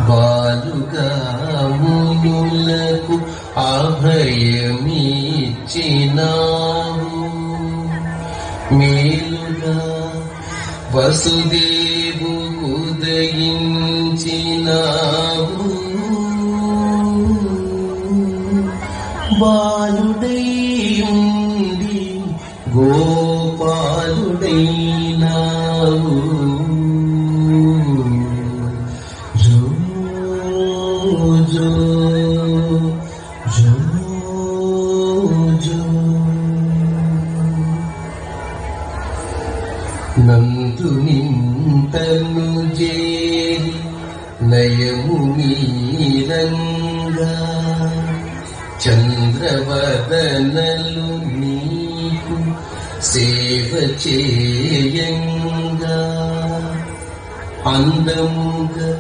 బాలుగా మునులకు అభయమిచ్చినావు. మేలుగా వసుదేవు ఉదయించినావు. బాలుడై ఉండి గోపాలుడైనావు. జో జో జో జో నందునింతను చేరి నయము మీరంగా చంద్రవదనలు నీకు సేవ చేయంగా అందముగా